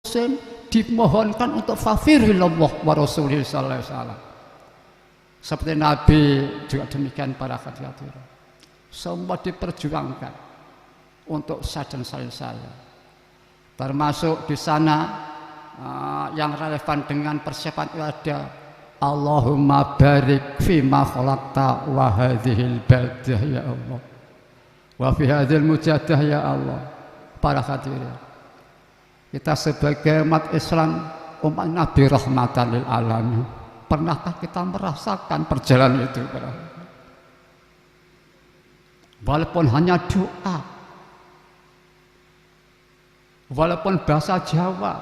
muslim dimohonkan untuk fafirillah wa rasulih sallallahu alaihi wasallam. Seperti Nabi juga demikian para hadirin. Semua diperjuangkan untuk saya dan saya. Termasuk di sana yang relevan dengan persiapan ibadah. Allahumma barik fima khalaqta wa hadhil baldah ya Allah. Wa fi hadhil mujadah ya Allah. Para hadirin. Kita sebagai umat Islam, umat Nabi rahmatan lil alamin, pernahkah kita merasakan perjalanan itu? Walaupun hanya doa, walaupun bahasa Jawa,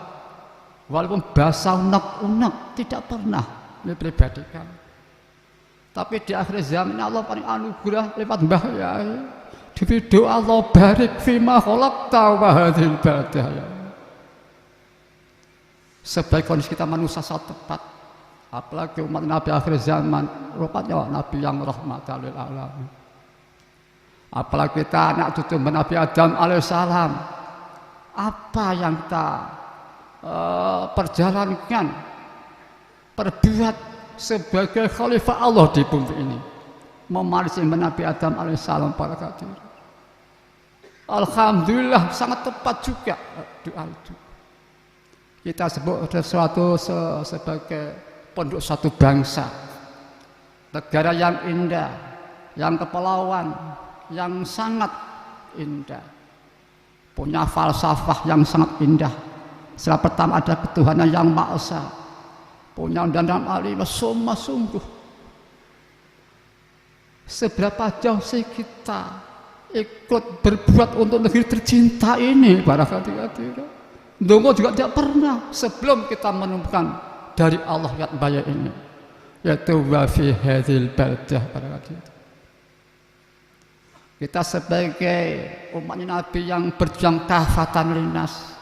walaupun bahasa unek-unek, tidak pernah dipribadikan. Tapi di akhir zaman Allah paling anugerah lewat Mbah Yai. Di doa Allah barik fima khalaqta wa hadhil baldah ya. Sebagai kondisi kita manusia sangat tepat, apalagi umat Nabi akhir zaman, rupanya Nabi yang rahmatan lil alamin. Apalagi kita anak cucu Nabi Adam alaihissalam, apa yang kita perjalankan, perbuat sebagai khalifah Allah di bumi ini, mewarisi Nabi Adam alaihissalam para hadirin. Alhamdulillah sangat tepat juga doa itu. Kita sebut sesuatu sebagai penduduk satu bangsa, negara yang indah, yang kepulauan, yang sangat indah, punya falsafah yang sangat indah. Setelah pertama ada ketuhanan yang Maha Esa, punya undang-undang alim, semua sungguh. Seberapa jauh sih kita ikut berbuat untuk negeri tercinta ini, para hadirin? Dongo juga tidak pernah sebelum kita menemukan dari Allah yang baik ini, yaitu wa fi hadzal baldah. Kita sebagai umat Nabi yang berjuang kafatan linnas,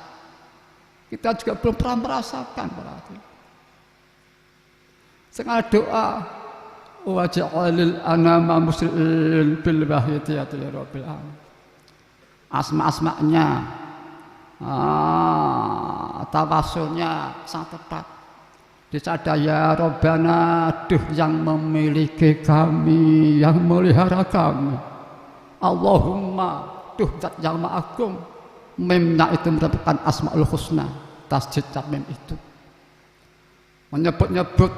kita juga belum pernah merasakan berarti. Sengaja doa waj'alil anama muslimin bil wahidiyati rabbil alamin. Asma-asma'nya, tawasulnya sangat tepat. Dicada ya Rabbana, duh yang memiliki kami, yang melihara kami. Allahumma, duh zat yang maha agung. Mimnya itu merupakan asmaul husna, tasjid mim itu menyebut-nyebut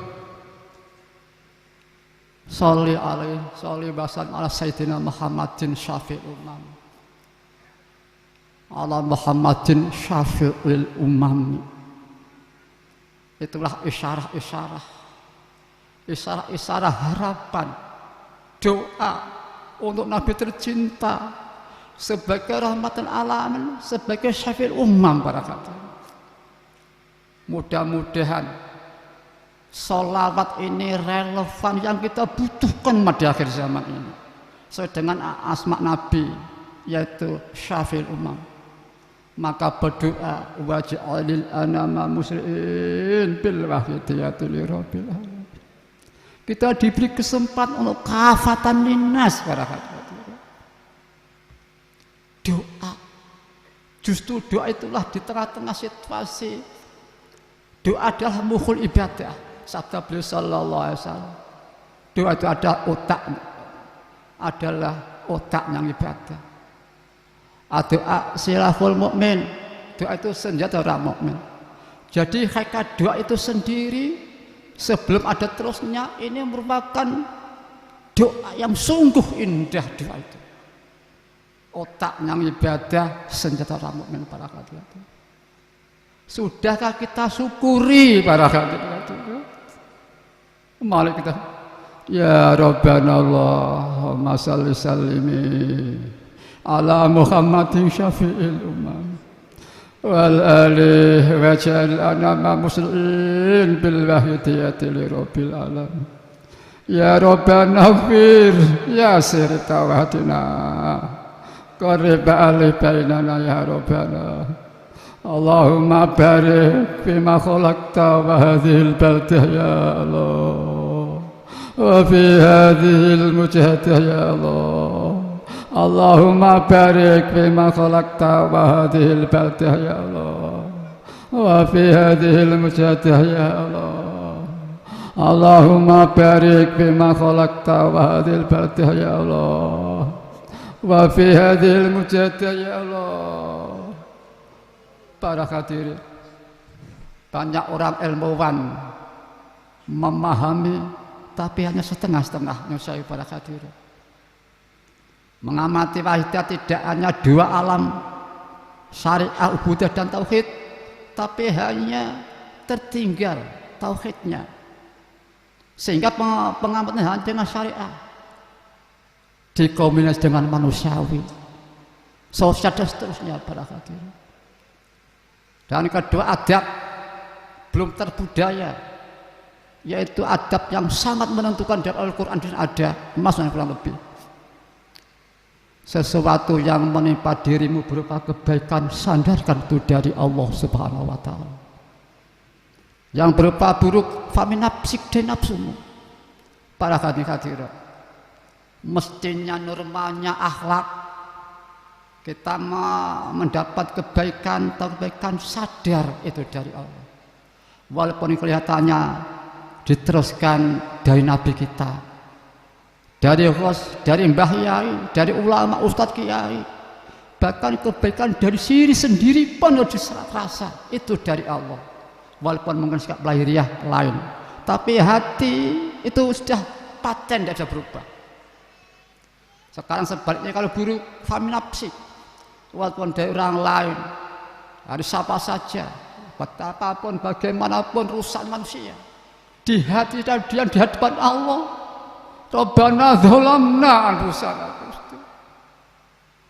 sholli alaihi sholli basan ala sayyidina Muhammadin syafi'il umam, ala Muhammadin syafi'il umam. Itulah isyarah harapan, doa untuk Nabi tercinta sebagai rahmatan alamin, sebagai syafi'il umam para hadirin. Mudah-mudahan sholawat ini relevan yang kita butuhkan pada akhir zaman ini, sesuai dengan asma Nabi yaitu syafi'il umam. Maka berdoa waj'alil anama muslimin bil wahidiyati rabbil alamin. Kita diberi kesempatan untuk kafatan linnas para hadirin. Doa, justru doa itulah di tengah-tengah situasi. Doa adalah mukhul ibadah. Sabda beliau sallallahu alaihi wasallam, doa itu adalah otak yang ibadah. Doa silahul mukmin, doa itu senjata orang mukmin. Jadi hakikat doa itu sendiri sebelum ada terusnya, ini merupakan doa yang sungguh indah. Doa itu otak yang ibadah, senjata orang mukmin para hadirin. Sudahkah kita syukuri para hadirin? Mari kita ya Rabbana Allahumma salli sallimi ala Muhammadin syafi'il umam wal alihi waj'al anama muslimin bil wahidiyati li rabbil alamin. Ya Rabbana fir ya sirta wahdina qarib ali bainana ya Rabbana. Allahumma barik fima khalaqta wa hadhil baldah ya Allah wa fi hadhil mujahadah ya Allah. Allahumma barik fima khalaqta wa hadhil baldah ya Allah wa fi hadhil mujadah ya Allah. Allahumma barik bima khalaqta wa hadhil baldah ya Allah. Wa fi hadhil mujadah ya Allah. Para hadirin, banyak orang ilmuwan memahami tapi hanya setengah-setengah nyusai para hadirin. Mengamati wahidah tidak hanya dua alam syariah, ubudah dan tauhid, tapi hanya tertinggal tauhidnya, sehingga pengamatan hanya dengan syariah dikombinasi dengan manusiawi, sosial dan seterusnya para hadirin. Dan kedua, adab belum terbudaya, yaitu adab yang sangat menentukan dari Al-Quran dan ada maksudnya kurang lebih. Sesuatu yang menimpa dirimu berupa kebaikan, sandarkan itu dari Allah Subhanahu wa Ta'ala. Yang berupa buruk, famin nafsik dan nafsumu. Para hadirin, mestinya normalnya akhlak, kita mendapat kebaikan atau kebaikan sadar itu dari Allah. Walaupun kelihatannya diteruskan dari Nabi kita, dari Ghos, dari Mbah Yai, dari ulama, ustadz kiai, bahkan kebaikan dari diri sendiri pun harus rasa itu dari Allah. Walaupun mungkin sikap lahiriah lain, tapi hati itu sudah paten, tidak bisa berubah. Sekarang sebaliknya, kalau buruk famin nafsik, walaupun dari orang lain, dari siapa saja, betapapun, bagaimanapun rusak manusia, di hati dan di hadapan Allah, Rabbana dzalamna anfusana,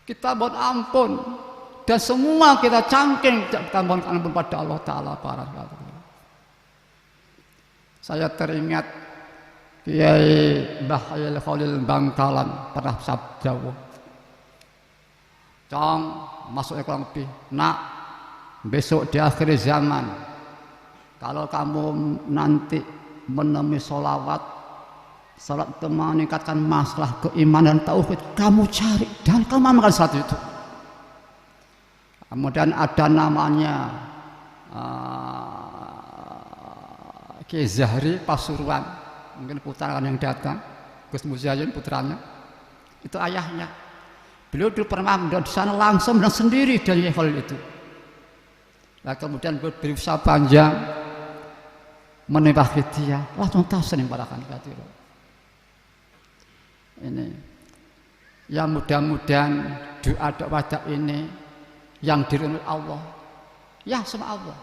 kita mohon ampun dan semua kita cangking kita mohon ampun pada Allah Ta'ala. Para saya teringat Kiai Mbah Hayil Khalil Bangkalan pernah sabda, Cong, masuknya kurang lebih, nak, besok di akhir zaman, kalau kamu nanti menemui salat itu meningkatkan masalah keimanan tauhid, kamu cari dan kamu amalkan salat itu. Kemudian ada namanya Kiai Zahri Pasuruan, mungkin putra yang datang, Gus Muzayyin putranya, itu ayahnya. Beliau dulu pernah di sana langsung dan sendiri dari Khalil itu. Nah, kemudian berusaha panjang menembak dia, langsung taslim para hadirin. Ini yang mudah-mudahan doa ini yang diridhoi Allah, ya sama Allah.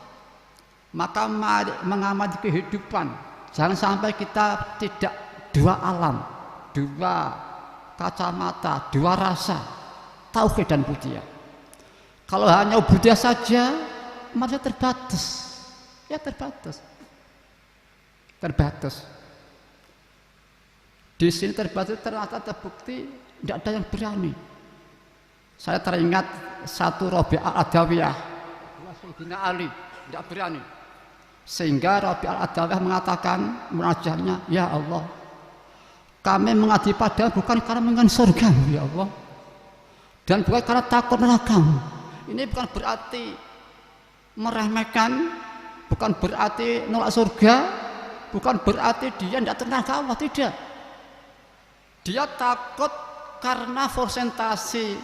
Maka mari mengamati kehidupan, jangan sampai kita tidak dua alam, dua kacamata, dua rasa, tauhid dan ubudiyah. Kalau hanya ubudiyah saja, maka terbatas, ya terbatas. Di sini terbatas, ternyata terbukti tidak ada yang berani. Saya teringat satu Rabi'ah Adawiyah, Sayyidina Ali tidak berani, sehingga Rabi'ah Adawiyah mengatakan munajatnya, ya Allah, kami mengabdi padamu bukan karena menginginkan surga ya Allah, dan bukan karena takut nerakamu. Ini bukan berarti meremehkan, bukan berarti nolak surga, bukan berarti dia tidak tenang ke Allah, tidak. Dia takut karena konsentrasinya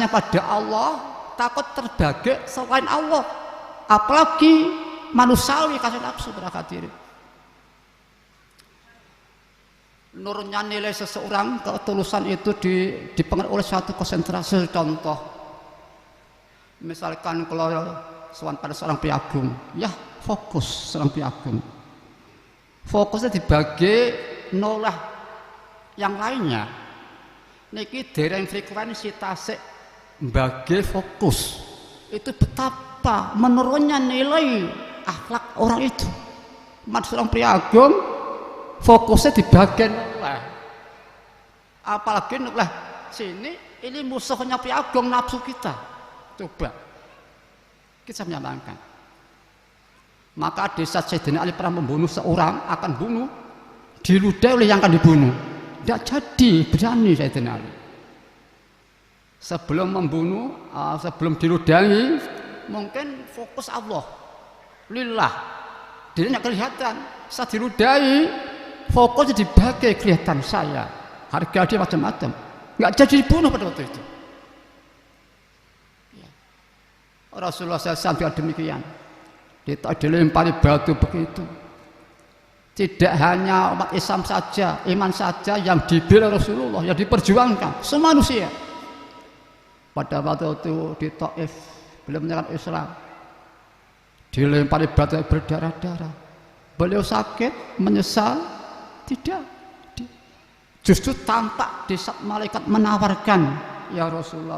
pada Allah, takut terbagi selain Allah, apalagi manusiawi kasih nafsu berhadirin. Nurnya nilai seseorang, ketulusan itu dipengaruhi oleh suatu konsentrasi. Contoh, misalkan kalau pada seorang piagung, ya fokus seorang piagung, fokusnya dibagi nolah yang lainnya. Niki dereng frekuensi tasik bagi fokus, itu betapa menurunnya nilai akhlak orang itu. Seorang piagung fokusnya di bagian nolah, apalagi nolah sini ini musuhnya piagung, nafsu kita. Coba kita menyambangkan. Maka di saat Sayyidina Ali pernah membunuh seorang, akan bunuh, diludahi oleh yang akan dibunuh, tidak jadi berani Sayyidina Ali. Sebelum membunuh, sebelum diludahi, mungkin fokus Allah, lillah, dirinya kelihatan. Saya dirudai, fokusnya dibagi kelihatan saya. Harga dia macam-macam, nggak jadi dibunuh pada waktu itu. Ya. Rasulullah SAW juga demikian, dilempari batu begitu. Tidak hanya umat Islam saja, iman saja yang dibela Rasulullah, yang diperjuangkan, semua manusia. Pada waktu itu di Taif, beliau menyerang Islam, dilempari batu berdarah-darah. Beliau sakit, menyesal, tidak. Justru tampak di saat malaikat menawarkan, ya Rasulullah,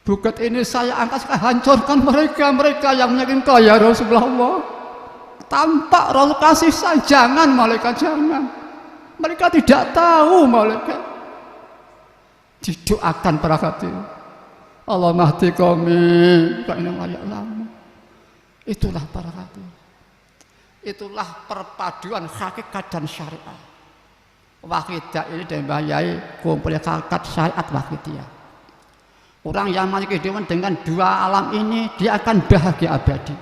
bukit ini saya angkat, saya hancurkan mereka yang menyakiti kau ya Rasulullah. Tampak Rasul kasih saya, jangan malaikat, jangan. Mereka tidak tahu, malaikat. Didoakan para hati. Allah mahdi kami, ka'inam layak lama. Itulah para hati. Itulah perpaduan hakikat dan syariat. Wakidah ini dibayai kumpulnya hakikat syariat wakidiyah. Orang yang memiliki kehidupan dengan dua alam ini, dia akan bahagia abadi.